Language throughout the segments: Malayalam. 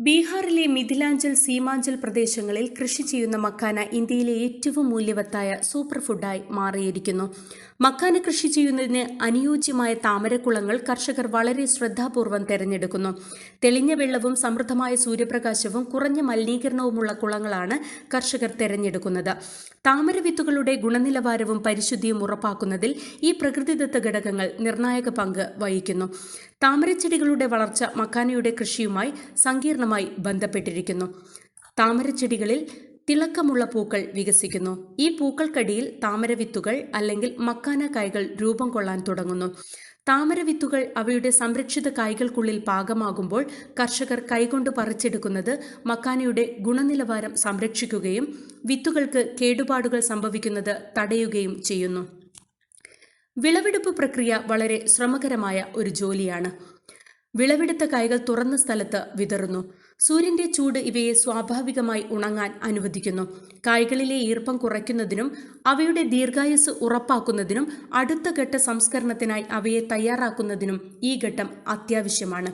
ബീഹാറിലെ മിഥിലാഞ്ചൽ സീമാഞ്ചൽ പ്രദേശങ്ങളിൽ കൃഷി ചെയ്യുന്ന മക്കാന ഇന്ത്യയിലെ ഏറ്റവും മൂല്യവത്തായ സൂപ്പർ ഫുഡായി മാറിയിരിക്കുന്നു. മക്കാന കൃഷി ചെയ്യുന്നതിന് അനുയോജ്യമായ താമരക്കുളങ്ങൾ കർഷകർ വളരെ ശ്രദ്ധാപൂർവം തെരഞ്ഞെടുക്കുന്നു. തെളിഞ്ഞ വെള്ളവും സമൃദ്ധമായ സൂര്യപ്രകാശവും കുറഞ്ഞ മലിനീകരണവുമുള്ള കുളങ്ങളാണ് കർഷകർ തെരഞ്ഞെടുക്കുന്നത്. താമര വിത്തുകളുടെ ഗുണനിലവാരവും പരിശുദ്ധിയും ഉറപ്പാക്കുന്നതിൽ ഈ പ്രകൃതിദത്ത ഘടകങ്ങൾ നിർണായക പങ്ക് വഹിക്കുന്നു. താമരച്ചെടികളുടെ വളർച്ച മക്കാനയുടെ കൃഷിയുമായി സങ്കീർണമായി ബന്ധപ്പെട്ടിരിക്കുന്നു. താമരച്ചെടികളിൽ തിളക്കമുള്ള പൂക്കൾ വികസിക്കുന്നു. ഈ പൂക്കൾക്കടിയിൽ താമരവിത്തുകൾ അല്ലെങ്കിൽ മക്കാന കായ്കൾ രൂപം കൊള്ളാൻ തുടങ്ങുന്നു. താമരവിത്തുകൾ അവയുടെ സംരക്ഷിത കായ്കൾക്കുള്ളിൽ പാകമാകുമ്പോൾ കർഷകർ കൈകൊണ്ട് പറിച്ചെടുക്കുന്നത് മക്കാനയുടെ ഗുണനിലവാരം സംരക്ഷിക്കുകയും വിത്തുകൾക്ക് കേടുപാടുകൾ സംഭവിക്കുന്നത് തടയുകയും ചെയ്യുന്നു. വിളവെടുപ്പ് പ്രക്രിയ വളരെ ശ്രമകരമായ ഒരു ജോലിയാണ്. വിളവെടുത്ത കായ്കൾ തുറന്ന സ്ഥലത്ത് വിതറുന്നു. സൂര്യന്റെ ചൂട് ഇവയെ സ്വാഭാവികമായി ഉണങ്ങാൻ അനുവദിക്കുന്നു. കായ്കളിലെ ഈർപ്പം കുറയ്ക്കുന്നതിനും അവയുടെ ദീർഘായുസ് ഉറപ്പാക്കുന്നതിനും അടുത്ത ഘട്ട സംസ്കരണത്തിനായി അവയെ തയ്യാറാക്കുന്നതിനും ഈ ഘട്ടം അത്യാവശ്യമാണ്.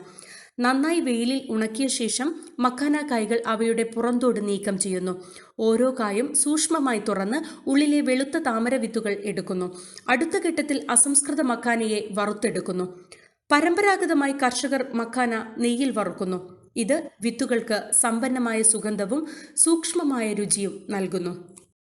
നന്നായി വെയിലിൽ ഉണക്കിയ ശേഷം മക്കാന കായ്കൾ അവയുടെ പുറന്തോട് നീക്കം ചെയ്യുന്നു. ഓരോ കായും സൂക്ഷ്മമായി തുറന്ന് ഉള്ളിലെ വെളുത്ത താമര വിത്തുകൾ എടുക്കുന്നു. അടുത്ത ഘട്ടത്തിൽ അസംസ്കൃത മക്കാനയെ വറുത്തെടുക്കുന്നു. പരമ്പരാഗതമായി കർഷകർ മക്കാന നെയ്യിൽ വറുക്കുന്നു. ഇത് വിത്തുകൾക്ക് സമ്പന്നമായ സുഗന്ധവും സൂക്ഷ്മമായ രുചിയും നൽകുന്നു.